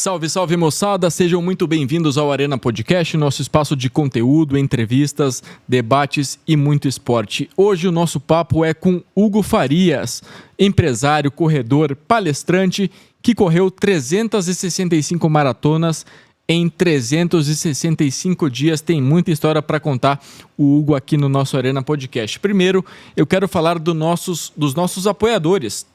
Salve, salve moçada, sejam muito bem-vindos ao Arena Podcast, nosso espaço de conteúdo, entrevistas, debates e muito esporte. Hoje o nosso papo é com Hugo Farias, empresário, corredor, palestrante, que correu 365 maratonas em 365 dias. Tem muita história para contar o Hugo aqui no nosso Arena Podcast. Primeiro, eu quero falar dos nossos apoiadores.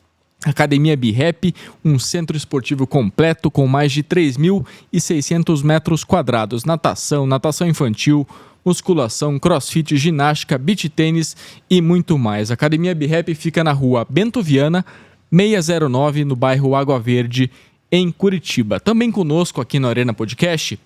Academia BeHappy, um centro esportivo completo com mais de 3.600 metros quadrados, natação infantil, musculação, crossfit, ginástica, beach tênis e muito mais. A Academia BeHappy fica na rua Bento Viana, 609, no bairro Água Verde, em Curitiba. Também conosco aqui no Arena Podcast,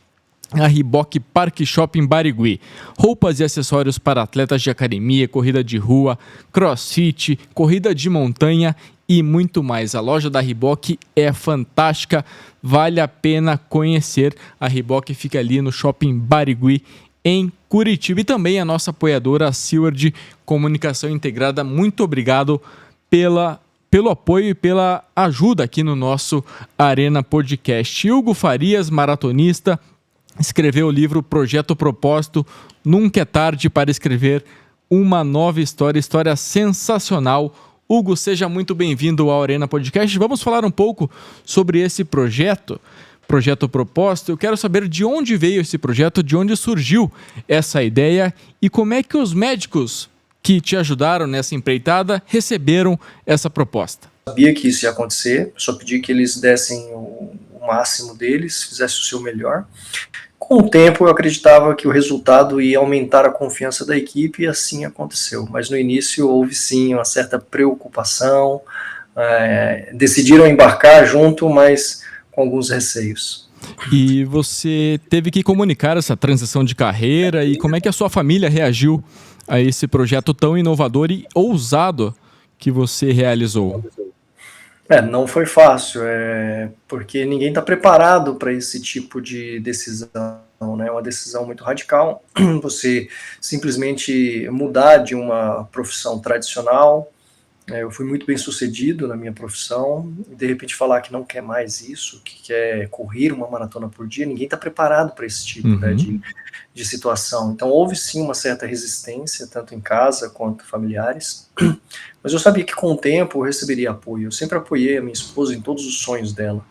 a Reebok Parque Shopping Barigui. Roupas e acessórios para atletas de academia, corrida de rua, crossfit, corrida de montanha e muito mais. A loja da Reebok é fantástica, vale a pena conhecer. A Reebok fica ali no Shopping Barigui, em Curitiba. E também a nossa apoiadora, a Seward Comunicação Integrada. Muito obrigado pelo apoio e pela ajuda aqui no nosso Arena Podcast. Hugo Farias, maratonista, escreveu o livro Projeto Propósito, Nunca é Tarde para Escrever uma Nova História sensacional. Hugo, seja muito bem-vindo ao Arena Podcast. Vamos falar um pouco sobre esse Projeto Propósito. Eu quero saber de onde veio esse projeto, de onde surgiu essa ideia e como é que os médicos que te ajudaram nessa empreitada receberam essa proposta. Sabia que isso ia acontecer, só pedi que eles dessem o máximo deles, fizessem o seu melhor. Com o tempo eu acreditava que o resultado ia aumentar a confiança da equipe e assim aconteceu. Mas no início houve sim uma certa preocupação, decidiram embarcar junto, mas com alguns receios. E você teve que comunicar essa transição de carreira e como é que a sua família reagiu a esse projeto tão inovador e ousado que você realizou? Não foi fácil, porque ninguém está preparado para esse tipo de decisão, né? É uma decisão muito radical, você simplesmente mudar de uma profissão tradicional. Eu fui muito bem sucedido na minha profissão, e de repente falar que não quer mais isso, que quer correr uma maratona por dia, ninguém está preparado para esse tipo, né, de situação. Então houve sim uma certa resistência, tanto em casa quanto familiares, mas eu sabia que com o tempo eu receberia apoio. Eu sempre apoiei a minha esposa em todos os sonhos dela.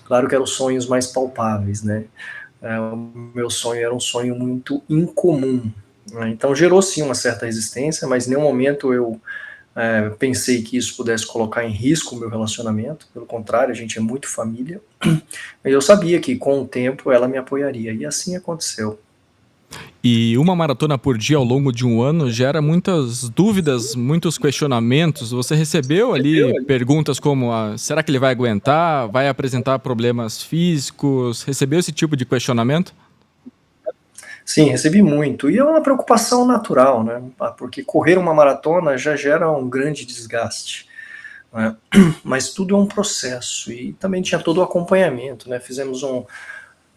Claro que eram sonhos mais palpáveis, né? O meu sonho era um sonho muito incomum, né? Então gerou sim uma certa resistência, mas em nenhum momento eu pensei que isso pudesse colocar em risco o meu relacionamento. Pelo contrário, a gente é muito família. Mas eu sabia que com o tempo ela me apoiaria, e assim aconteceu. E uma maratona por dia ao longo de um ano gera muitas dúvidas, muitos questionamentos. Você recebeu ali perguntas como: será que ele vai aguentar? Vai apresentar problemas físicos? Recebeu esse tipo de questionamento? Sim, recebi muito. E é uma preocupação natural, né? Porque correr uma maratona já gera um grande desgaste, né? Mas tudo é um processo. E também tinha todo o acompanhamento, né? Fizemos uma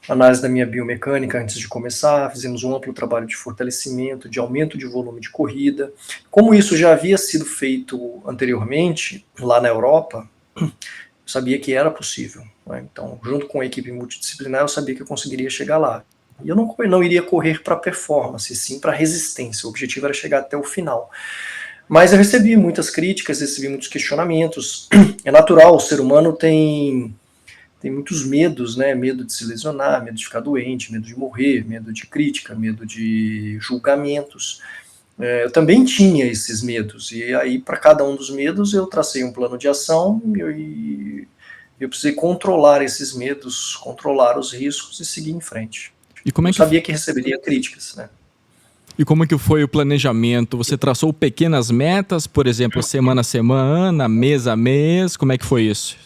análise da minha biomecânica antes de começar, fizemos um amplo trabalho de fortalecimento, de aumento de volume de corrida. Como isso já havia sido feito anteriormente, lá na Europa, eu sabia que era possível, né? Então, junto com a equipe multidisciplinar, eu sabia que eu conseguiria chegar lá. E eu não iria correr para performance, sim para resistência. O objetivo era chegar até o final. Mas eu recebi muitas críticas, recebi muitos questionamentos. É natural, o ser humano tem muitos medos, né? Medo de se lesionar, medo de ficar doente, medo de morrer, medo de crítica, medo de julgamentos. Eu também tinha esses medos, e aí para cada um dos medos eu tracei um plano de ação e eu precisei controlar esses medos, controlar os riscos e seguir em frente. E como é Eu sabia que receberia críticas, né? E como que foi o planejamento? Você traçou pequenas metas, por exemplo, semana a semana, mês a mês? Como é que foi isso?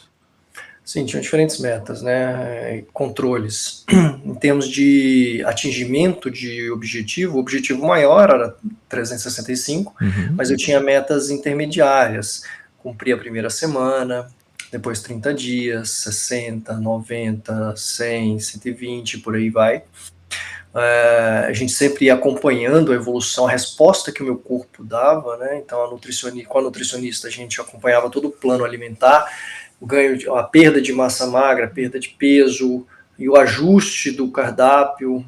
Sim, tinham diferentes metas, né? Controles. Em termos de atingimento de objetivo, o objetivo maior era 365, mas eu tinha metas intermediárias. Cumprir a primeira semana, depois 30 dias, 60, 90, 100, 120, por aí vai. A gente sempre ia acompanhando a evolução, a resposta que o meu corpo dava, né? Então com a nutricionista a gente acompanhava todo o plano alimentar, a perda de massa magra, a perda de peso e o ajuste do cardápio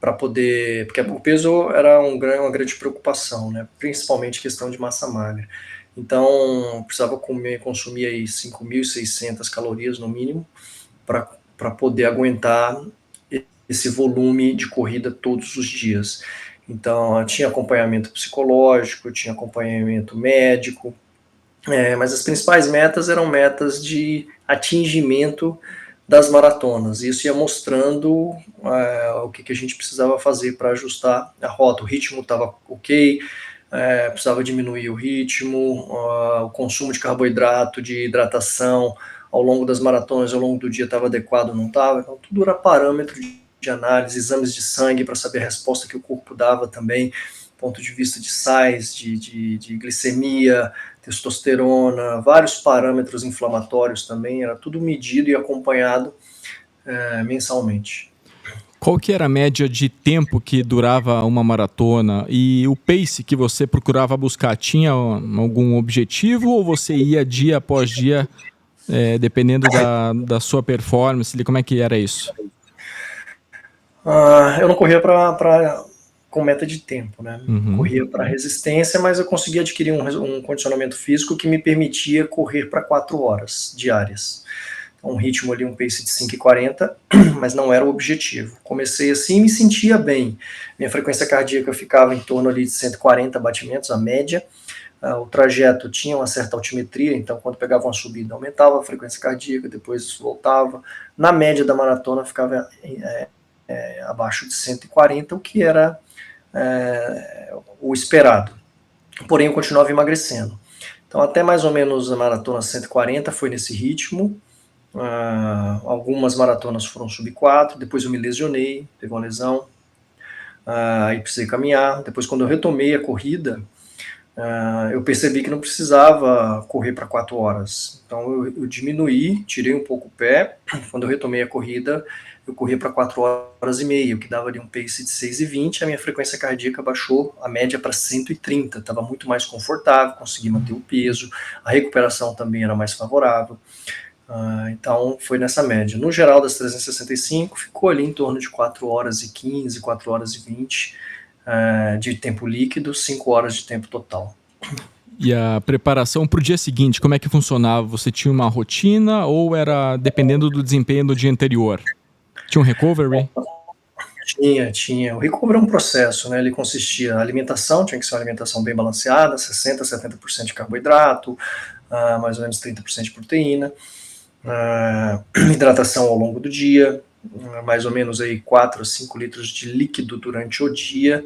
para poder, porque o peso era uma grande preocupação, né? Principalmente questão de massa magra. Então, precisava consumir aí 5.600 calorias no mínimo para poder aguentar esse volume de corrida todos os dias. Então, tinha acompanhamento psicológico, tinha acompanhamento médico, mas as principais metas eram metas de atingimento das maratonas. Isso ia mostrando o que a gente precisava fazer para ajustar a rota. O ritmo estava ok, precisava diminuir o ritmo, o consumo de carboidrato, de hidratação ao longo das maratonas, ao longo do dia estava adequado ou não estava. Então, tudo era parâmetro de análise, exames de sangue para saber a resposta que o corpo dava também, ponto de vista de sais, de glicemia, testosterona, vários parâmetros inflamatórios também, era tudo medido e acompanhado mensalmente. Qual que era a média de tempo que durava uma maratona e o pace que você procurava buscar? Tinha algum objetivo ou você ia dia após dia, dependendo da sua performance? Como é que era isso? Eu não corria com meta de tempo, né? Corria para resistência, mas eu consegui adquirir um condicionamento físico que me permitia correr para 4 horas diárias. Um ritmo ali, um pace de 5,40, mas não era o objetivo. Comecei assim e me sentia bem. Minha frequência cardíaca ficava em torno ali de 140 batimentos, a média. O trajeto tinha uma certa altimetria, então quando pegava uma subida aumentava a frequência cardíaca, depois voltava. Na média da maratona ficava abaixo de 140, o que era o esperado. Porém, eu continuava emagrecendo. Então, até mais ou menos a maratona 140 foi nesse ritmo. Algumas maratonas foram sub 4, depois eu me lesionei, teve uma lesão, aí precisei caminhar. Depois, quando eu retomei a corrida, eu percebi que não precisava correr para 4 horas. Então eu diminuí, tirei um pouco o pé. Quando eu retomei a corrida, eu corri para 4 horas e meia, o que dava ali um pace de 6,20. A minha frequência cardíaca baixou a média para 130, estava muito mais confortável, consegui manter o peso, a recuperação também era mais favorável. Então foi nessa média. No geral das 365, ficou ali em torno de 4 horas e 15, 4 horas e 20 de tempo líquido, 5 horas de tempo total. E a preparação para o dia seguinte, como é que funcionava? Você tinha uma rotina ou era dependendo do desempenho do dia anterior? Tinha um recovery? Tinha. O recovery é um processo, né? Ele consistia, a alimentação tinha que ser uma alimentação bem balanceada, 60%, 70% de carboidrato, mais ou menos 30% de proteína, hidratação ao longo do dia, mais ou menos aí 4 a 5 litros de líquido durante o dia,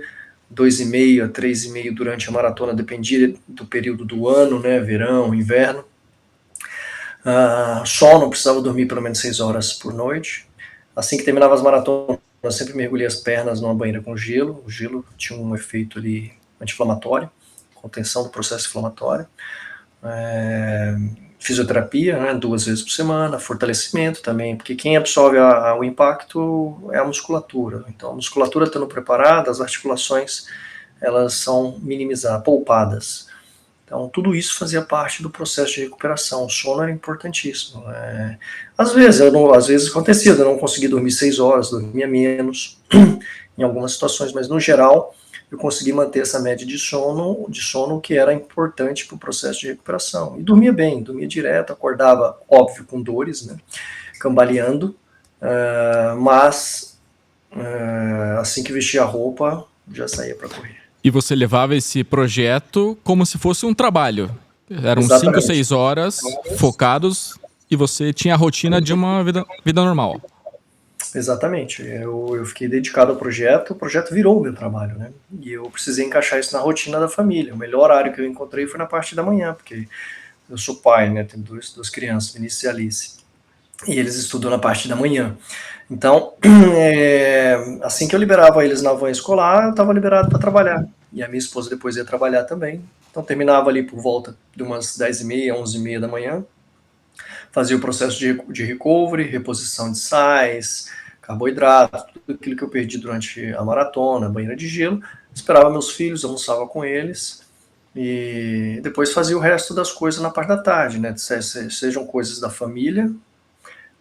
2,5 a 3,5 durante a maratona, dependia do período do ano, né? Verão, inverno. Sono, precisava dormir pelo menos 6 horas por noite. Assim que terminava as maratonas, eu sempre mergulhei as pernas numa banheira com gelo. O gelo tinha um efeito ali anti-inflamatório, contenção do processo inflamatório. Fisioterapia, né, 2 vezes por semana, fortalecimento também, porque quem absorve o impacto é a musculatura. Então, a musculatura estando preparada, as articulações elas são poupadas. Então, tudo isso fazia parte do processo de recuperação. O sono era importantíssimo. Às vezes acontecia, eu não conseguia dormir 6 horas, dormia menos em algumas situações, mas no geral eu consegui manter essa média de sono que era importante para o processo de recuperação. E dormia bem, dormia direto, acordava, óbvio, com dores, né, cambaleando, mas assim que vestia a roupa, já saía para correr. E você levava esse projeto como se fosse um trabalho. Eram Exatamente. 5, 6 horas focados e você tinha a rotina de uma vida normal. Exatamente. Eu fiquei dedicado ao projeto, o projeto virou o meu trabalho, né? E eu precisei encaixar isso na rotina da família. O melhor horário que eu encontrei foi na parte da manhã, porque eu sou pai, né? Tenho duas crianças, Vinícius e Alice. E eles estudam na parte da manhã. Então, assim que eu liberava eles na van escolar, eu estava liberado para trabalhar. E a minha esposa depois ia trabalhar também. Então, terminava ali por volta de umas 10h30, 11h30 da manhã. Fazia o processo de recovery, reposição de sais, carboidrato, tudo aquilo que eu perdi durante a maratona, banheira de gelo. Esperava meus filhos, almoçava com eles. E depois fazia o resto das coisas na parte da tarde, né? Sejam coisas da família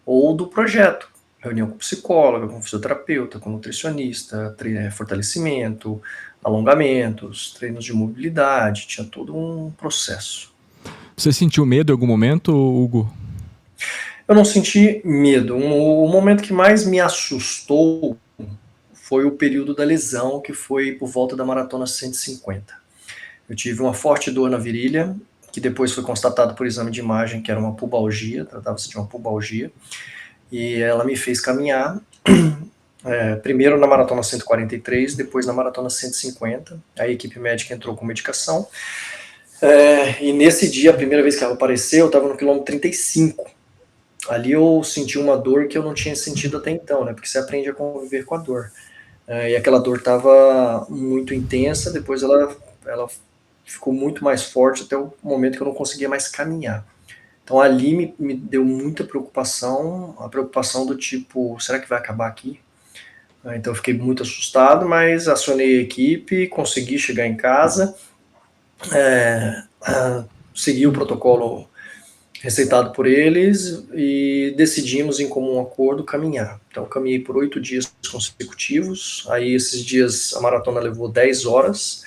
ou do projeto. Reunião com psicóloga, com fisioterapeuta, com nutricionista, fortalecimento, alongamentos, treinos de mobilidade, tinha todo um processo. Você sentiu medo em algum momento, Hugo? Eu não senti medo. O momento que mais me assustou foi o período da lesão, que foi por volta da maratona 150. Eu tive uma forte dor na virilha, que depois foi constatado por exame de imagem que era uma pubalgia, tratava-se de uma pubalgia, e ela me fez caminhar, primeiro na maratona 143, depois na maratona 150, a equipe médica entrou com medicação, e nesse dia, a primeira vez que ela apareceu, eu estava no quilômetro 35, ali eu senti uma dor que eu não tinha sentido até então, né, porque você aprende a conviver com a dor, e aquela dor estava muito intensa, depois ela ficou muito mais forte até o momento que eu não conseguia mais caminhar. Então ali me deu muita preocupação, a preocupação do tipo, será que vai acabar aqui? Então eu fiquei muito assustado, mas acionei a equipe, consegui chegar em casa, segui o protocolo receitado por eles e decidimos em comum acordo caminhar. Então eu caminhei por 8 dias consecutivos, aí esses dias a maratona levou 10 horas,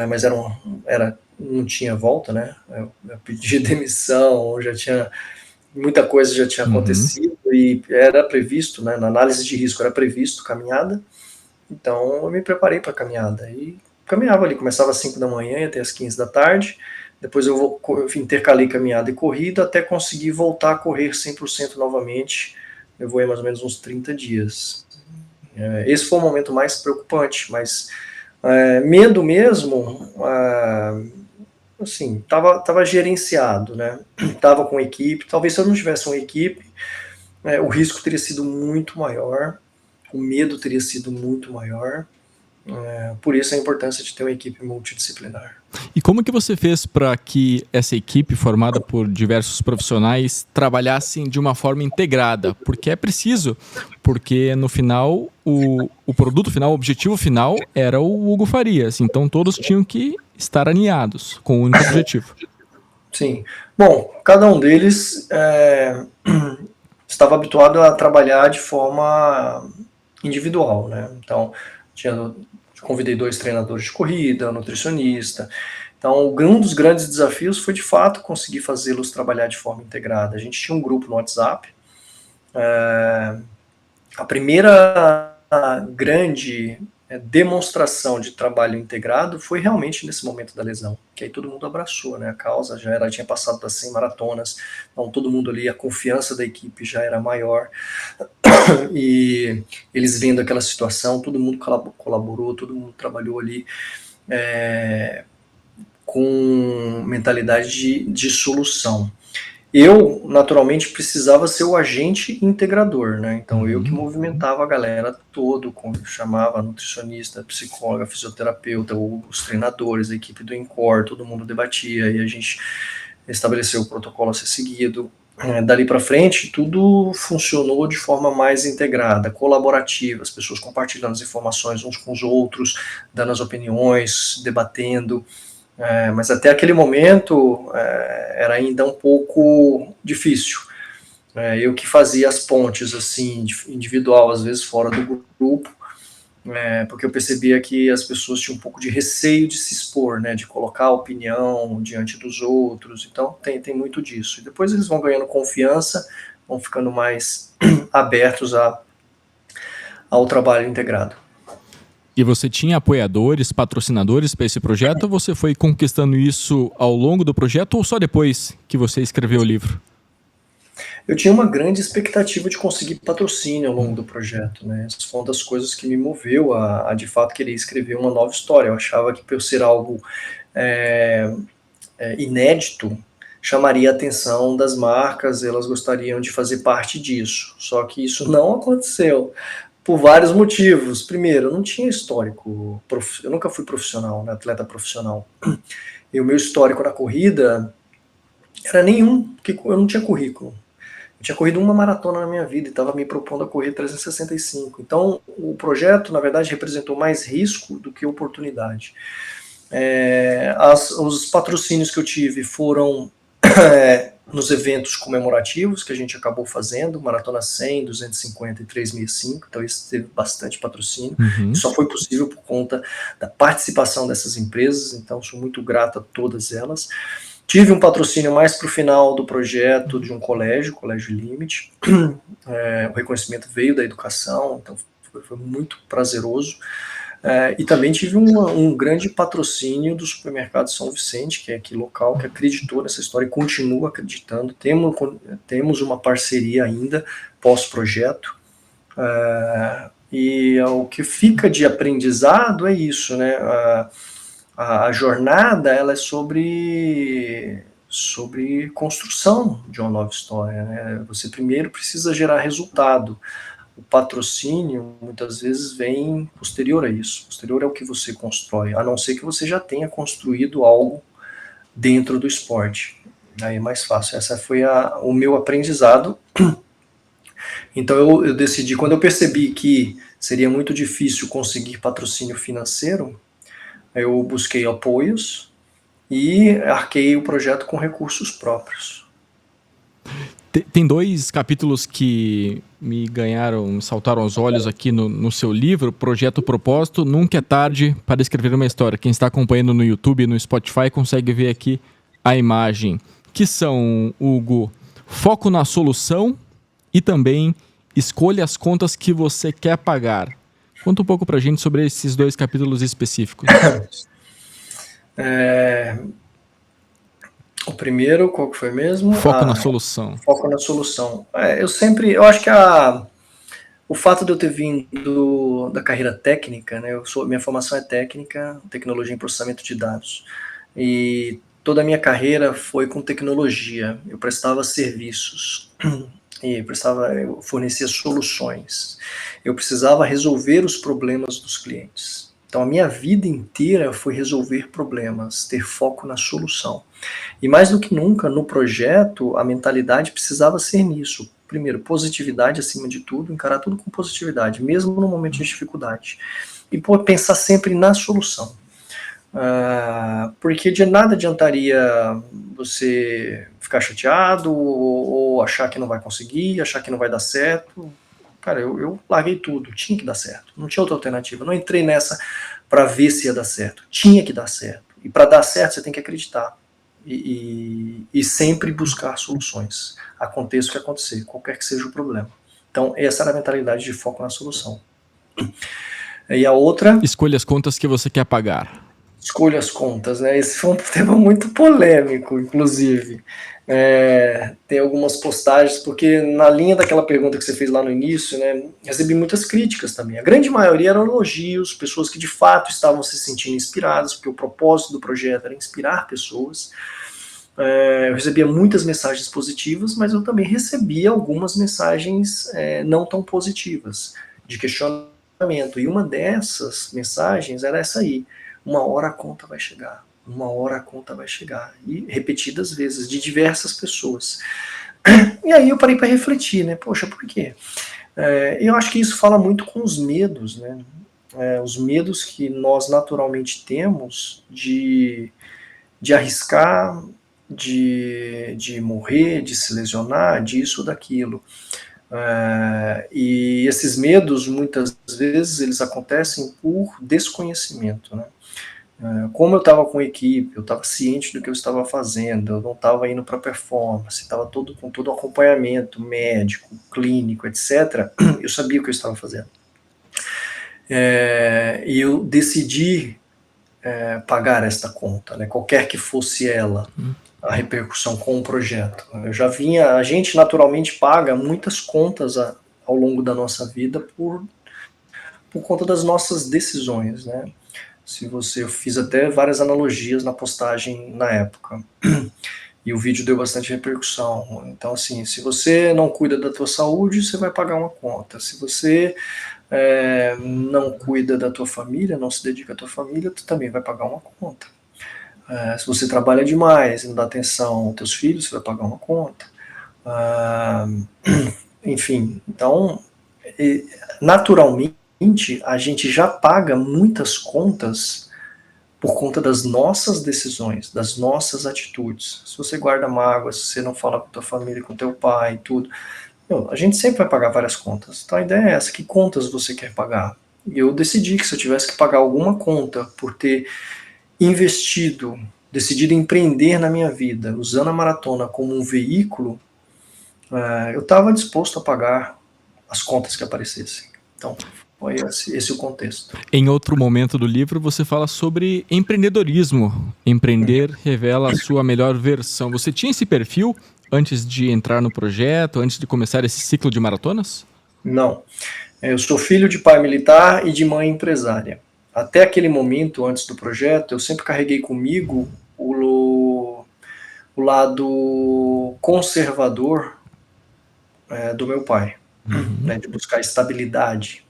mas não tinha volta, né? Eu pedi demissão, muita coisa já tinha acontecido e era previsto, né? Na análise de risco era previsto caminhada, então eu me preparei para a caminhada e caminhava ali, começava às 5 da manhã e até às 15 da tarde, depois eu intercalei caminhada e corrida até conseguir voltar a correr 100% novamente, eu vou mais ou menos uns 30 dias. Esse foi o momento mais preocupante, mas medo mesmo, assim, tava gerenciado, né? Tava com equipe, talvez se eu não tivesse uma equipe, o risco teria sido muito maior, o medo teria sido muito maior, por isso a importância de ter uma equipe multidisciplinar. E como que você fez para que essa equipe formada por diversos profissionais trabalhassem de uma forma integrada? Porque é preciso, porque no final o produto final, o objetivo final era o Hugo Farias, então todos tinham que estar alinhados com o único objetivo. Sim. Bom, cada um deles estava habituado a trabalhar de forma individual, né? Então, convidei 2 treinadores de corrida, um nutricionista. Então, um dos grandes desafios foi, de fato, conseguir fazê-los trabalhar de forma integrada. A gente tinha um grupo no WhatsApp. A primeira grande demonstração de trabalho integrado foi realmente nesse momento da lesão, que aí todo mundo abraçou, né? A causa tinha passado das 100 maratonas, então todo mundo ali, a confiança da equipe já era maior, e eles vendo aquela situação, todo mundo colaborou, todo mundo trabalhou ali com mentalidade de solução. Eu, naturalmente, precisava ser o agente integrador, né? Então, eu que movimentava a galera toda, chamava nutricionista, psicóloga, fisioterapeuta, os treinadores, a equipe do Encore, todo mundo debatia e a gente estabeleceu o protocolo a ser seguido. Dali para frente, tudo funcionou de forma mais integrada, colaborativa, as pessoas compartilhando as informações uns com os outros, dando as opiniões, debatendo. Mas até aquele momento era ainda um pouco difícil. Eu que fazia as pontes assim, individual, às vezes fora do grupo, porque eu percebia que as pessoas tinham um pouco de receio de se expor, né, de colocar a opinião diante dos outros, então tem muito disso. E depois eles vão ganhando confiança, vão ficando mais abertos ao trabalho integrado. E você tinha apoiadores, patrocinadores para esse projeto, ou você foi conquistando isso ao longo do projeto ou só depois que você escreveu o livro? Eu tinha uma grande expectativa de conseguir patrocínio ao longo do projeto, né? Isso foi uma das coisas que me moveu a de fato querer escrever uma nova história. Eu achava que, por eu ser algo inédito, chamaria a atenção das marcas, elas gostariam de fazer parte disso. Só que isso não aconteceu, por vários motivos. Primeiro, eu não tinha histórico, eu nunca fui profissional, né, atleta profissional. E o meu histórico na corrida era nenhum, porque eu não tinha currículo. Eu tinha corrido uma maratona na minha vida e estava me propondo a correr 365. Então, o projeto, na verdade, representou mais risco do que oportunidade. Os patrocínios que eu tive foram nos eventos comemorativos que a gente acabou fazendo, Maratona 100, 250 e 3.005, então isso teve bastante patrocínio. Só foi possível por conta da participação dessas empresas, então sou muito grato a todas elas. Tive um patrocínio mais para o final do projeto de um colégio, Colégio Limite. O reconhecimento veio da educação, então foi muito prazeroso. E também tive um grande patrocínio do supermercado São Vicente, que é aqui local, que acreditou nessa história e continua acreditando. Temos uma parceria ainda pós-projeto. E o que fica de aprendizado é isso, né? A jornada, ela é sobre construção de uma nova história, né? Você primeiro precisa gerar resultado. O patrocínio, muitas vezes, vem posterior a isso. Posterior ao que você constrói, a não ser que você já tenha construído algo dentro do esporte. Aí é mais fácil. Essa foi o meu aprendizado. Então eu decidi, quando eu percebi que seria muito difícil conseguir patrocínio financeiro, eu busquei apoios e arquei o projeto com recursos próprios. Tem 2 capítulos que me saltaram aos olhos aqui no seu livro, Projeto Propósito, Nunca é Tarde para Escrever uma História. Quem está acompanhando no YouTube e no Spotify consegue ver aqui a imagem, que são, Hugo, foco na solução e também escolha as contas que você quer pagar. Conta um pouco pra gente sobre esses 2 capítulos específicos. O primeiro, qual que foi mesmo? Foco na solução. Foco na solução. Eu acho que o fato de eu ter vindo da carreira técnica, né, minha formação é técnica, tecnologia em processamento de dados, e toda a minha carreira foi com tecnologia. Eu prestava serviços, eu fornecia soluções. Eu precisava resolver os problemas dos clientes. Então a minha vida inteira foi resolver problemas, ter foco na solução. E mais do que nunca, no projeto, a mentalidade precisava ser nisso. Primeiro, positividade acima de tudo, encarar tudo com positividade, mesmo no momento de dificuldade. E pensar sempre na solução. Porque de nada adiantaria você ficar chateado ou achar que não vai conseguir, achar que não vai dar certo. Cara, eu larguei tudo, tinha que dar certo, não tinha outra alternativa. Não entrei nessa para ver se ia dar certo, tinha que dar certo. E para dar certo você tem que acreditar e sempre buscar soluções. Aconteça o que acontecer, qualquer que seja o problema. Então essa era a mentalidade de foco na solução. E a outra... Escolha as contas que você quer pagar. Escolha as contas, né? Esse foi um tema muito polêmico, inclusive. Tem algumas postagens, porque na linha daquela pergunta que você fez lá no início, né, recebi muitas críticas também. A grande maioria eram elogios, pessoas que de fato estavam se sentindo inspiradas, porque o propósito do projeto era inspirar pessoas. Eu recebia muitas mensagens positivas, mas eu também recebia algumas mensagens não tão positivas, de questionamento. E uma dessas mensagens era essa aí: uma hora a conta vai chegar, uma hora a conta vai chegar, e repetidas vezes, de diversas pessoas. E aí eu parei para refletir, né, poxa, por quê? Eu acho que isso fala muito com os medos, né, os medos que nós naturalmente temos de arriscar, de morrer, de se lesionar, disso ou daquilo. E esses medos, muitas vezes, eles acontecem por desconhecimento, né? Como eu estava com equipe, eu estava ciente do que eu estava fazendo, eu não estava indo para performance, estava com todo o acompanhamento médico, clínico, etc. Eu sabia o que eu estava fazendo. E eu decidi pagar esta conta, né, qualquer que fosse ela, a repercussão com o projeto. A gente naturalmente paga muitas contas ao longo da nossa vida por conta das nossas decisões, né? Eu fiz até várias analogias na postagem na época, e o vídeo deu bastante repercussão. Então, assim, se você não cuida da tua saúde, você vai pagar uma conta. Se você não cuida da tua família, não se dedica à tua família, tu também vai pagar uma conta. Se você trabalha demais, não dá atenção aos teus filhos, você vai pagar uma conta. Enfim, então, naturalmente, a gente já paga muitas contas por conta das nossas decisões, das nossas atitudes. Se você guarda mágoa, se você não fala com tua família, com teu pai, tudo, a gente sempre vai pagar várias contas. Então a ideia é essa, que contas você quer pagar? E eu decidi que se eu tivesse que pagar alguma conta por ter investido, decidido empreender na minha vida, usando a maratona como um veículo, eu estava disposto a pagar as contas que aparecessem. Então, foi esse o contexto. Em outro momento do livro, você fala sobre empreendedorismo. Empreender revela a sua melhor versão. Você tinha esse perfil antes de entrar no projeto, antes de começar esse ciclo de maratonas? Não. Eu sou filho de pai militar e de mãe empresária. Até aquele momento, antes do projeto, eu sempre carreguei comigo o lado conservador do meu pai, né, de buscar estabilidade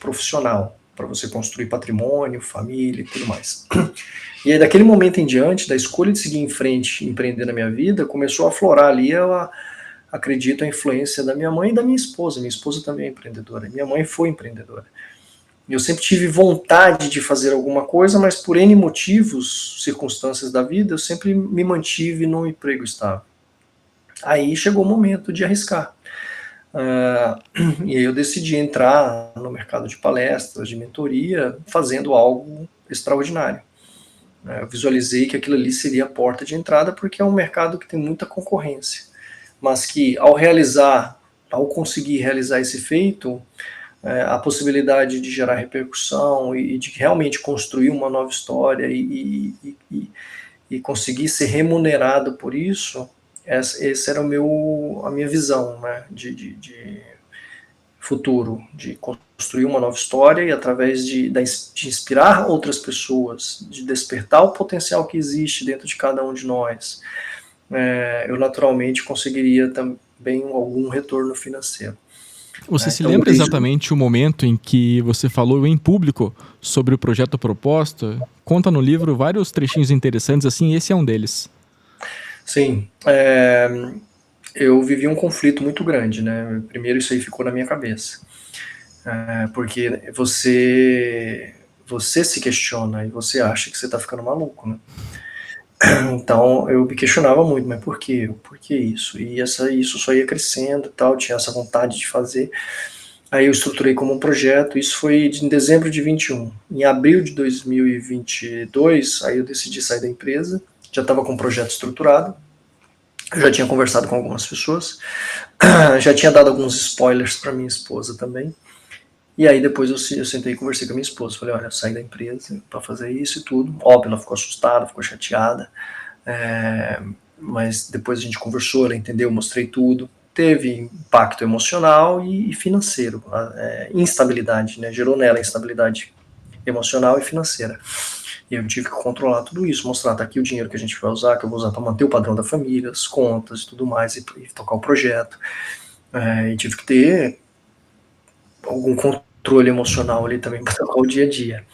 profissional, para você construir patrimônio, família e tudo mais. E aí, daquele momento em diante, da escolha de seguir em frente e empreender na minha vida, começou a aflorar ali, eu acredito, a influência da minha mãe e da minha esposa. Minha esposa também é empreendedora, minha mãe foi empreendedora. Eu sempre tive vontade de fazer alguma coisa, mas por N motivos, circunstâncias da vida, eu sempre me mantive num emprego estável. Aí chegou o momento de arriscar. E aí eu decidi entrar no mercado de palestras, de mentoria, fazendo algo extraordinário. Eu visualizei que aquilo ali seria a porta de entrada, porque é um mercado que tem muita concorrência, mas que ao conseguir realizar esse feito, a possibilidade de gerar repercussão e de realmente construir uma nova história e conseguir ser remunerado por isso, essa era a minha visão, né, de futuro, de construir uma nova história e através de inspirar outras pessoas, de despertar o potencial que existe dentro de cada um de nós, eu naturalmente conseguiria também algum retorno financeiro. Você se lembra exatamente o momento em que você falou em público sobre o projeto proposto? Conta no livro vários trechinhos interessantes, assim, esse é um deles. Sim, eu vivi um conflito muito grande, né? Primeiro isso aí ficou na minha cabeça, porque você se questiona e você acha que você está ficando maluco, né? Então eu me questionava muito, mas por quê? Por que isso? E isso só ia crescendo e tal, tinha essa vontade de fazer. Aí eu estruturei como um projeto, isso foi em dezembro de 21. Em abril de 2022, aí eu decidi sair da empresa, já estava com o projeto estruturado, eu já tinha conversado com algumas pessoas, já tinha dado alguns spoilers para minha esposa também. E aí depois eu sentei e conversei com a minha esposa, falei, olha, eu saí da empresa para fazer isso e tudo. Óbvio, ela ficou assustada, ficou chateada, mas depois a gente conversou, ela entendeu, mostrei tudo. Teve impacto emocional e financeiro, instabilidade, né? Gerou nela instabilidade emocional e financeira. E eu tive que controlar tudo isso, mostrar, tá aqui o dinheiro que a gente vai usar, que eu vou usar para manter o padrão da família, as contas e tudo mais, e tocar o projeto. E tive que ter algum controle emocional ali também para tocar o dia a dia.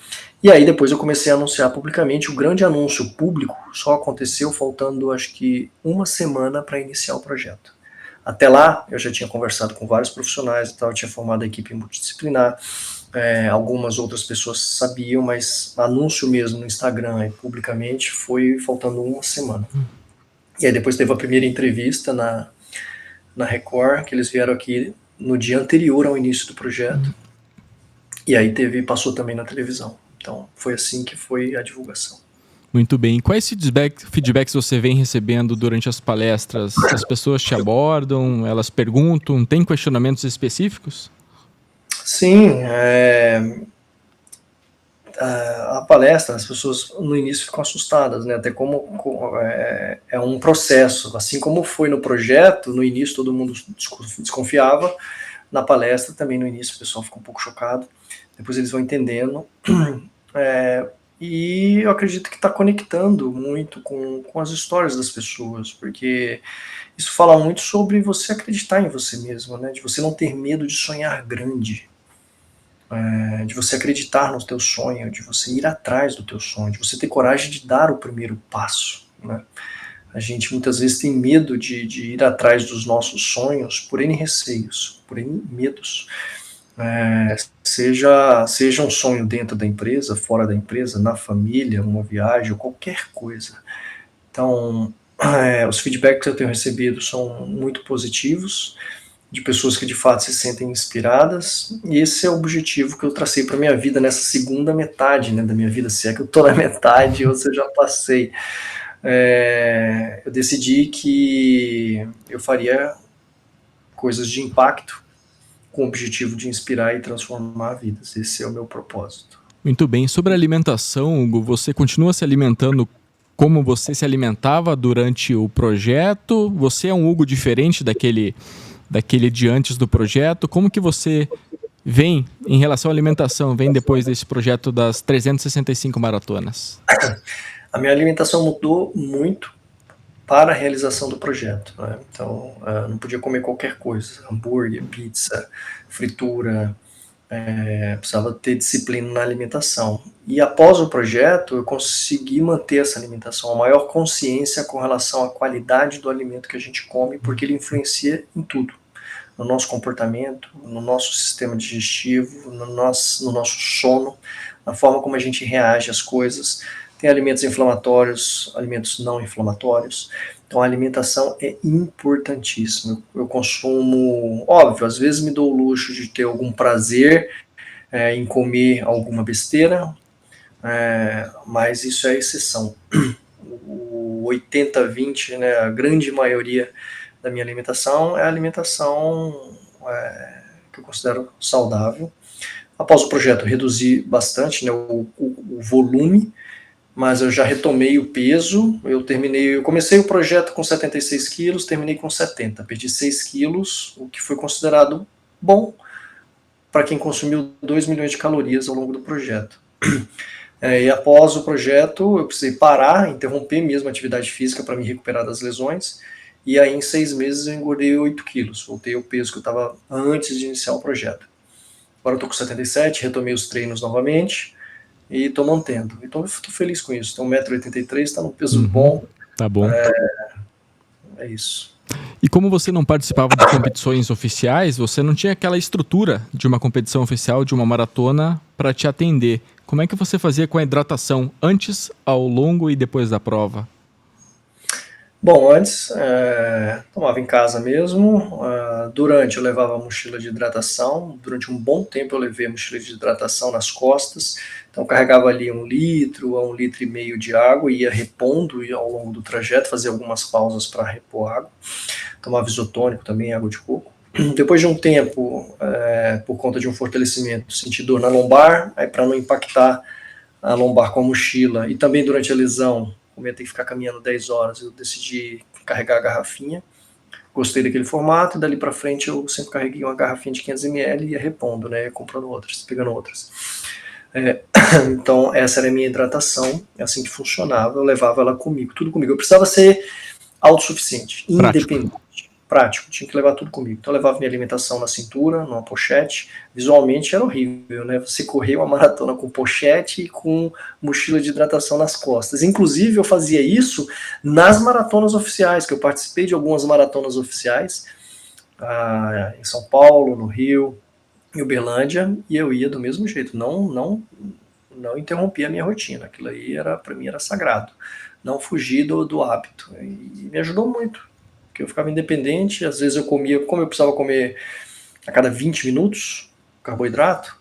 E aí depois eu comecei a anunciar publicamente. O grande anúncio público só aconteceu faltando, acho que, uma semana para iniciar o projeto. Até lá, eu já tinha conversado com vários profissionais e tal, tinha formado a equipe multidisciplinar, algumas outras pessoas sabiam, mas anúncio mesmo no Instagram e publicamente foi faltando uma semana. E aí depois teve a primeira entrevista na Record, que eles vieram aqui no dia anterior ao início do projeto, e aí passou também na televisão. Então foi assim que foi a divulgação. Muito bem. Quais feedbacks você vem recebendo durante as palestras? As pessoas te abordam, elas perguntam, tem questionamentos específicos? Sim, a palestra, as pessoas no início ficam assustadas, né? Até como é um processo, assim como foi no projeto, no início todo mundo desconfiava, na palestra também no início o pessoal ficou um pouco chocado, depois eles vão entendendo, e eu acredito que está conectando muito com as histórias das pessoas, porque isso fala muito sobre você acreditar em você mesmo, né? De você não ter medo de sonhar grande, de você acreditar no teu sonho, de você ir atrás do teu sonho, de você ter coragem de dar o primeiro passo, né? A gente muitas vezes tem medo de ir atrás dos nossos sonhos por N receios, por N medos. Seja um sonho dentro da empresa, fora da empresa, na família, uma viagem, ou qualquer coisa. Então, os feedbacks que eu tenho recebido são muito positivos, de pessoas que de fato se sentem inspiradas, e esse é o objetivo que eu tracei para minha vida nessa segunda metade, né, da minha vida, se é que eu estou na metade ou se eu já passei. Eu decidi que eu faria coisas de impacto com o objetivo de inspirar e transformar vidas. Esse é o meu propósito. Muito bem. Sobre a alimentação, Hugo, você continua se alimentando como você se alimentava durante o projeto? Você é um Hugo diferente daquele de antes do projeto? Como que você vem em relação à alimentação, vem depois desse projeto das 365 maratonas? A minha alimentação mudou muito para a realização do projeto, né? Então, não podia comer qualquer coisa, hambúrguer, pizza, fritura, precisava ter disciplina na alimentação. E após o projeto, eu consegui manter essa alimentação, a maior consciência com relação à qualidade do alimento que a gente come, porque ele influencia em tudo. No nosso comportamento, no nosso sistema digestivo, no nosso sono, na forma como a gente reage às coisas. Tem alimentos inflamatórios, alimentos não inflamatórios. Então a alimentação é importantíssima. Eu consumo, óbvio, às vezes me dou o luxo de ter algum prazer em comer alguma besteira, mas isso é exceção. O 80-20, né, a grande maioria da minha alimentação é a alimentação que eu considero saudável. Após o projeto, eu reduzi bastante, né, o volume, mas eu já retomei o peso. Eu comecei o projeto com 76 quilos, terminei com 70, perdi 6 quilos, o que foi considerado bom para quem consumiu 2 milhões de calorias ao longo do projeto. E após o projeto, eu precisei parar, interromper mesmo a atividade física para me recuperar das lesões, e aí em 6 meses eu engordei 8 quilos, voltei ao peso que eu estava antes de iniciar o projeto. Agora eu estou com 77, retomei os treinos novamente, e estou mantendo. Então eu estou feliz com isso. Tenho 1,83 m, está num peso bom. Tá bom. É isso. E como você não participava de competições oficiais, você não tinha aquela estrutura de uma competição oficial, de uma maratona, para te atender. Como é que você fazia com a hidratação antes, ao longo e depois da prova? Bom, antes tomava em casa mesmo. Durante eu levava a mochila de hidratação. Durante um bom tempo eu levei a mochila de hidratação nas costas. Então eu carregava ali 1 litro a 1,5 litro de água e ia repondo ao longo do trajeto, fazia algumas pausas para repor água. Tomava isotônico também, água de coco. Depois de um tempo, por conta de um fortalecimento, senti dor na lombar. Aí para não impactar a lombar com a mochila, e também durante a lesão, como ia ter que ficar caminhando 10 horas, eu decidi carregar a garrafinha. Gostei daquele formato, e dali para frente eu sempre carreguei uma garrafinha de 500 ml e ia repondo, né, comprando outras, pegando outras. Então essa era a minha hidratação, é assim que funcionava, eu levava ela comigo, tudo comigo. Eu precisava ser autossuficiente, independente. Prático, tinha que levar tudo comigo. Então eu levava minha alimentação na cintura, numa pochete. Visualmente era horrível, né? Você corria uma maratona com pochete e com mochila de hidratação nas costas. Inclusive eu fazia isso nas maratonas oficiais, que eu participei de algumas maratonas oficiais, em São Paulo, no Rio, em Uberlândia, e eu ia do mesmo jeito. Não interrompia a minha rotina. Aquilo aí para mim era sagrado. Não fugi do hábito. E me ajudou muito. Porque eu ficava independente, às vezes eu comia, como eu precisava comer a cada 20 minutos carboidrato,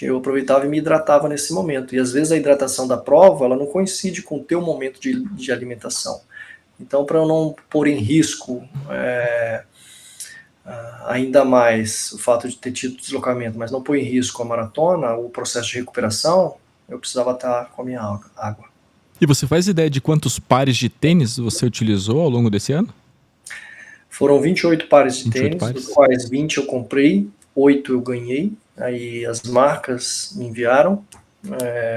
eu aproveitava e me hidratava nesse momento. E às vezes a hidratação da prova, ela não coincide com o teu momento de alimentação. Então, para eu não pôr em risco ainda mais o fato de ter tido deslocamento, mas não pôr em risco a maratona, o processo de recuperação, eu precisava estar com a minha água. E você faz ideia de quantos pares de tênis você utilizou ao longo desse ano? Foram 28 pares de tênis, dos quais 20 eu comprei, 8 eu ganhei. Aí as marcas me enviaram,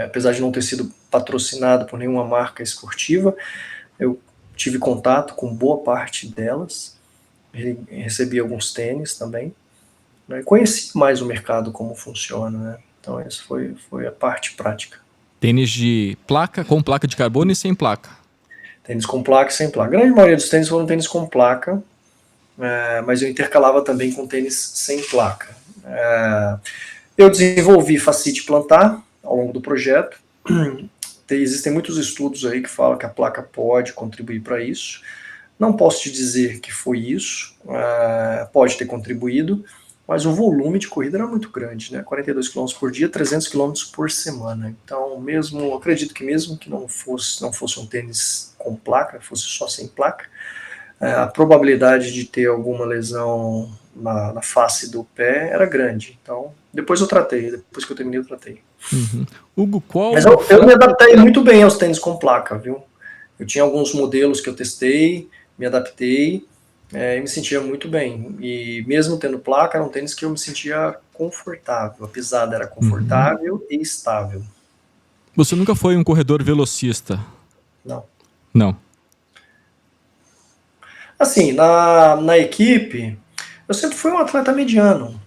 apesar de não ter sido patrocinado por nenhuma marca esportiva, eu tive contato com boa parte delas, recebi alguns tênis também, né? Conheci mais o mercado, como funciona, né? Então essa foi a parte prática. Tênis de placa, com placa de carbono e sem placa? Tênis com placa e sem placa. A grande maioria dos tênis foram tênis com placa, mas eu intercalava também com tênis sem placa. Eu desenvolvi fascite plantar ao longo do projeto. Existem muitos estudos aí que falam que a placa pode contribuir para isso. Não posso te dizer que foi isso, pode ter contribuído, mas o volume de corrida era muito grande, né? 42 km por dia, 300 km por semana. Então, acredito que mesmo que não fosse um tênis com placa, fosse só sem placa, a probabilidade de ter alguma lesão na face do pé era grande. Então, depois que eu terminei, eu tratei. Uhum. Hugo, qual... Mas eu me adaptei muito bem aos tênis com placa, viu? Eu tinha alguns modelos que eu testei, me adaptei, e me sentia muito bem. E mesmo tendo placa, era um tênis que eu me sentia confortável. A pisada era confortável e estável. Você nunca foi um corredor velocista? Não. Não. Assim, na equipe, eu sempre fui um atleta mediano.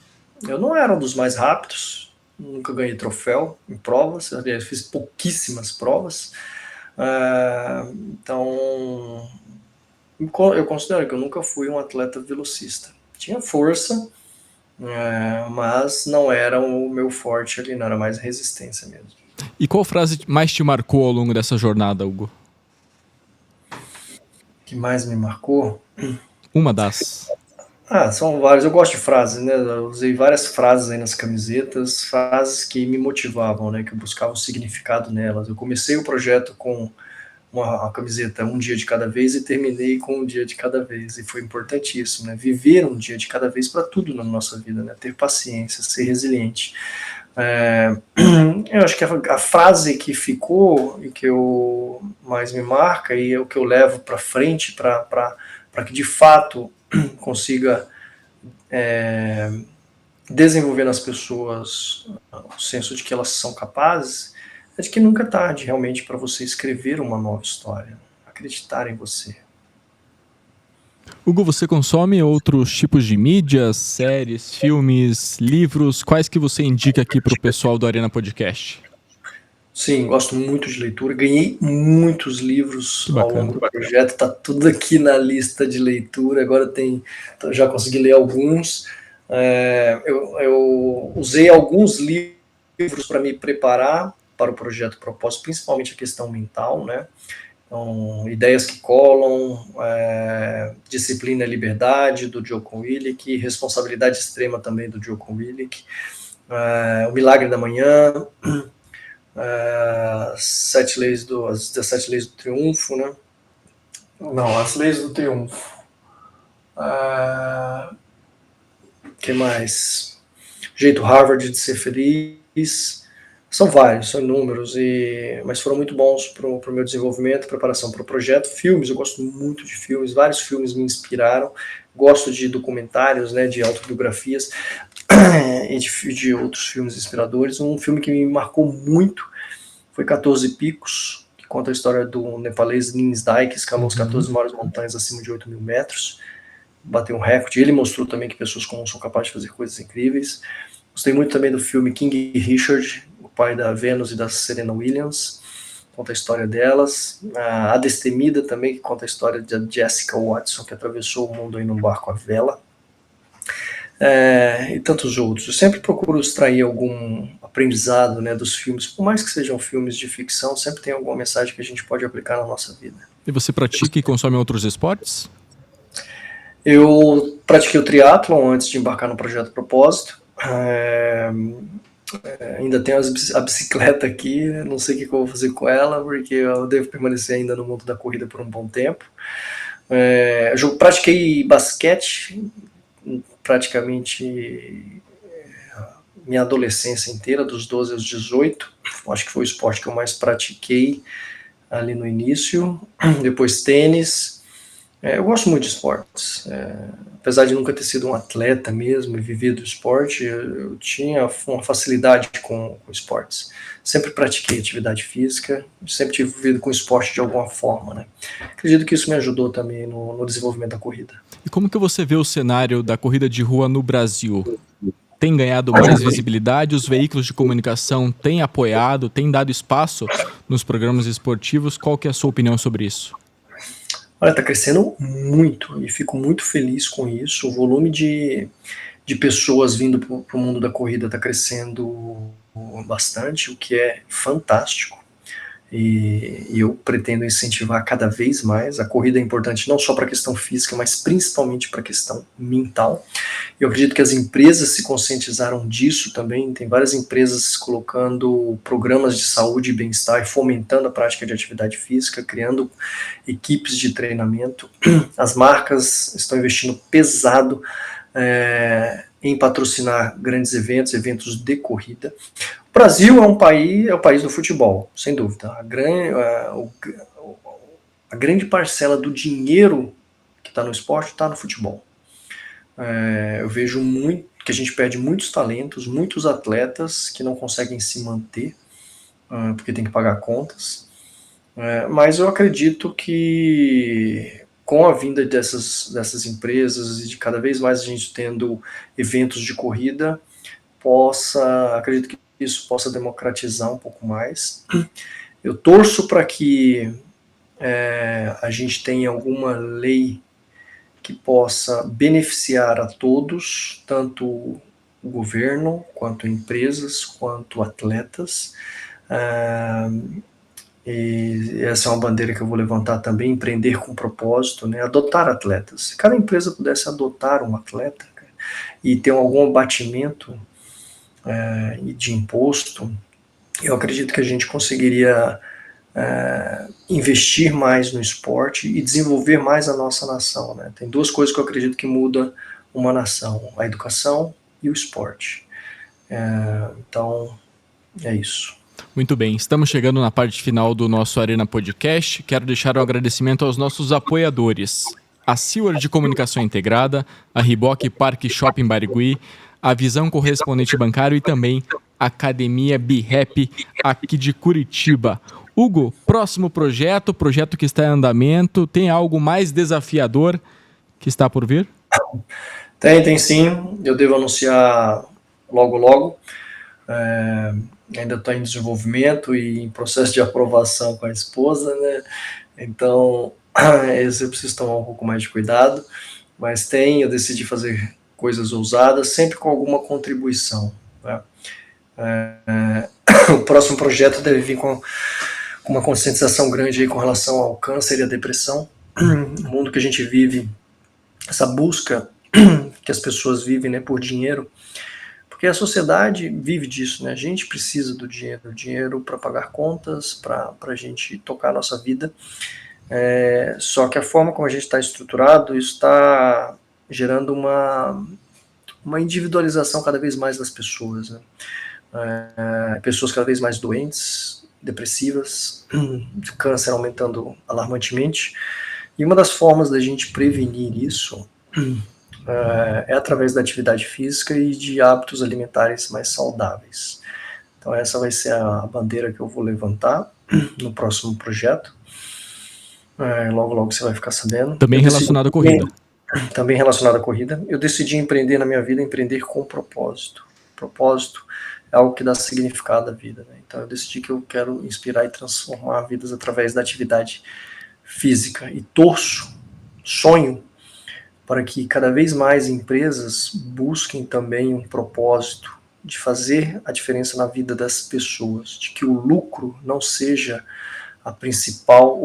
Eu não era um dos mais rápidos, nunca ganhei troféu em provas, eu fiz pouquíssimas provas. Então, eu considero que eu nunca fui um atleta velocista. Tinha força, mas não era o meu forte ali, não era mais resistência mesmo. E qual frase mais te marcou ao longo dessa jornada, Hugo? Que mais me marcou? Uma das. São várias. Eu gosto de frases, né? Eu usei várias frases aí nas camisetas, frases que me motivavam, né? Que eu buscava o significado nelas. Eu comecei o projeto com uma camiseta um dia de cada vez e terminei com um dia de cada vez. E foi importantíssimo, né? Viver um dia de cada vez para tudo na nossa vida, né? Ter paciência, ser resiliente. Eu acho que a frase que ficou e que eu mais me marca e é o que eu levo para frente para que de fato consiga desenvolver nas pessoas o senso de que elas são capazes, é de que nunca é tarde realmente para você escrever uma nova história, acreditar em você. Hugo, você consome outros tipos de mídias, séries, filmes, livros? Quais que você indica aqui para o pessoal do Arena Podcast? Sim, gosto muito de leitura, ganhei muitos livros ao longo do projeto, está tudo aqui na lista de leitura, agora já consegui ler alguns. Eu usei alguns livros para me preparar para o projeto Propósito, principalmente a questão mental, né? Então, Ideias que Colam, Disciplina e Liberdade, do Jocko Willink, Responsabilidade Extrema também, do Jocko Willink, O Milagre da Manhã, as 17 Leis do Triunfo, né? Não, As Leis do Triunfo. Que mais? Jeito Harvard de Ser Feliz. São vários, são inúmeros, mas foram muito bons para o meu desenvolvimento, preparação para o projeto. Filmes, eu gosto muito de filmes, vários filmes me inspiraram. Gosto de documentários, né, de autobiografias e de outros filmes inspiradores. Um filme que me marcou muito foi 14 Picos, que conta a história do nepalês Nins Dai, que escalou as 14 maiores montanhas acima de 8 mil metros. Bateu um recorde. Ele mostrou também que pessoas comuns são capazes de fazer coisas incríveis. Gostei muito também do filme King Richard, o pai da Venus e da Serena Williams, conta a história delas. A Destemida também, que conta a história da Jessica Watson, que atravessou o mundo aí num barco à vela. E tantos outros. Eu sempre procuro extrair algum aprendizado, né, dos filmes, por mais que sejam filmes de ficção, sempre tem alguma mensagem que a gente pode aplicar na nossa vida. E você pratica e consome outros esportes? Eu pratiquei o triatlon antes de embarcar no projeto Propósito. Ainda tenho a bicicleta aqui, não sei o que eu vou fazer com ela, porque eu devo permanecer ainda no mundo da corrida por um bom tempo. Pratiquei basquete praticamente minha adolescência inteira, dos 12 aos 18. Acho que foi o esporte que eu mais pratiquei ali no início. Depois tênis. Eu gosto muito de esportes. Apesar de nunca ter sido um atleta mesmo e vivido esporte, eu tinha uma facilidade com esportes. Sempre pratiquei atividade física, sempre tive vivido com esporte de alguma forma, né? Acredito que isso me ajudou também no desenvolvimento da corrida. E como que você vê o cenário da corrida de rua no Brasil? Tem ganhado mais visibilidade? Os veículos de comunicação têm apoiado, têm dado espaço nos programas esportivos? Qual que é a sua opinião sobre isso? Olha, está crescendo muito e fico muito feliz com isso. O volume de de pessoas vindo para o mundo da corrida está crescendo bastante, o que é fantástico. E eu pretendo incentivar cada vez mais. A corrida é importante não só para a questão física, mas principalmente para a questão mental. Eu acredito que as empresas se conscientizaram disso também. Tem várias empresas colocando programas de saúde e bem-estar, fomentando a prática de atividade física, criando equipes de treinamento. As marcas estão investindo pesado em patrocinar grandes eventos de corrida. O Brasil é o país do futebol, sem dúvida. A grande parcela do dinheiro que está no esporte está no futebol. Eu vejo que a gente perde muitos talentos, muitos atletas que não conseguem se manter, porque tem que pagar contas. Mas eu acredito que com a vinda dessas empresas e de cada vez mais a gente tendo eventos de corrida, acredito que isso possa democratizar um pouco mais. Eu torço para que a gente tenha alguma lei que possa beneficiar a todos, tanto o governo, quanto empresas, quanto atletas. E essa é uma bandeira que eu vou levantar também, empreender com propósito, né? Adotar atletas. Se cada empresa pudesse adotar um atleta e ter algum abatimento de imposto, eu acredito que a gente conseguiria investir mais no esporte e desenvolver mais a nossa nação, né? Tem duas coisas que eu acredito que mudam uma nação: a educação e o esporte. Então, é isso. Muito bem, estamos chegando na parte final do nosso Arena Podcast. Quero deixar um agradecimento aos nossos apoiadores: a Seward de Comunicação Integrada, a Riboc Parque Shopping Barigui, a Visão Correspondente Bancário e também a Academia BeHappy aqui de Curitiba. Hugo, próximo projeto que está em andamento, tem algo mais desafiador que está por vir? Tem sim, eu devo anunciar logo. Ainda estou em desenvolvimento e em processo de aprovação com a esposa, né? Então, eu preciso tomar um pouco mais de cuidado, mas eu decidi fazer coisas ousadas, sempre com alguma contribuição, né? O próximo projeto deve vir com uma conscientização grande aí com relação ao câncer e à depressão. O mundo que a gente vive, essa busca que as pessoas vivem, né, por dinheiro, porque a sociedade vive disso, né? A gente precisa do dinheiro para pagar contas, para a gente tocar a nossa vida. Só que a forma como a gente está estruturado, isso está gerando uma individualização cada vez mais das pessoas, né? Pessoas cada vez mais doentes, depressivas, câncer aumentando alarmantemente. E uma das formas da gente prevenir isso é através da atividade física e de hábitos alimentares mais saudáveis. Então essa vai ser a bandeira que eu vou levantar no próximo projeto. Logo você vai ficar sabendo. Também relacionado à corrida. Também relacionado à corrida. Eu decidi empreender na minha vida, empreender com propósito. Propósito é algo que dá significado à vida, né? Então eu decidi que eu quero inspirar e transformar vidas através da atividade física. E sonho para que cada vez mais empresas busquem também um propósito de fazer a diferença na vida das pessoas, de que o lucro não seja o principal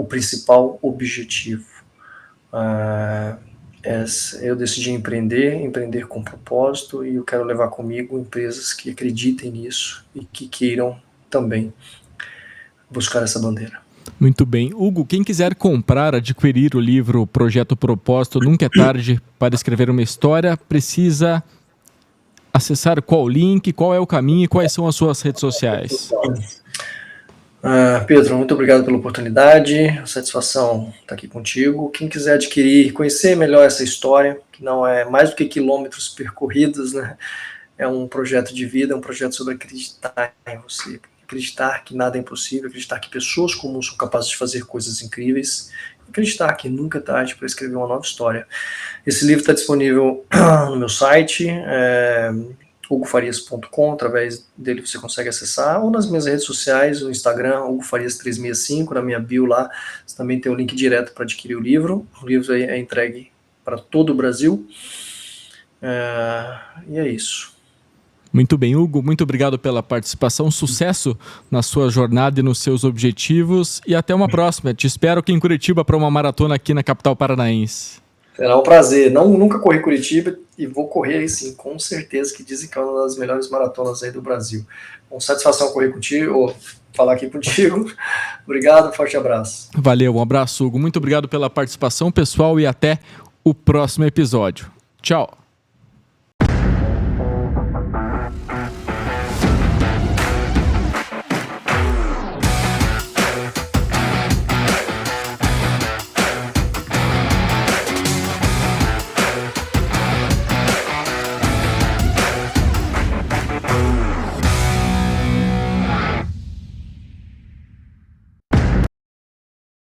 objetivo. Eu decidi empreender com propósito, e eu quero levar comigo empresas que acreditem nisso e que queiram também buscar essa bandeira. Muito bem. Hugo, quem quiser adquirir o livro Projeto Propósito, Nunca é Tarde para Escrever uma História, precisa acessar qual link, qual é o caminho e quais são as suas redes sociais? Pedro, muito obrigado pela oportunidade, satisfação estar aqui contigo. Quem quiser adquirir, conhecer melhor essa história, que não é mais do que quilômetros percorridos, né? É um projeto de vida, é um projeto sobre acreditar em você, acreditar que nada é impossível, acreditar que pessoas comuns são capazes de fazer coisas incríveis, acreditar que nunca é tarde para escrever uma nova história. Esse livro está disponível no meu site, hugofarias.com, através dele você consegue acessar, ou nas minhas redes sociais, no Instagram, hugofarias365, na minha bio lá, você também tem o link direto para adquirir o livro. O livro é entregue para todo o Brasil. E é isso. Muito bem, Hugo, muito obrigado pela participação, sucesso na sua jornada e nos seus objetivos e até uma próxima. Te espero aqui em Curitiba para uma maratona aqui na capital paranaense. Será um prazer. Nunca corri Curitiba e vou correr aí sim, com certeza, que dizem que é uma das melhores maratonas aí do Brasil. Com satisfação correr contigo, falar aqui contigo. Obrigado, forte abraço. Valeu, um abraço, Hugo. Muito obrigado pela participação, pessoal, e até o próximo episódio. Tchau.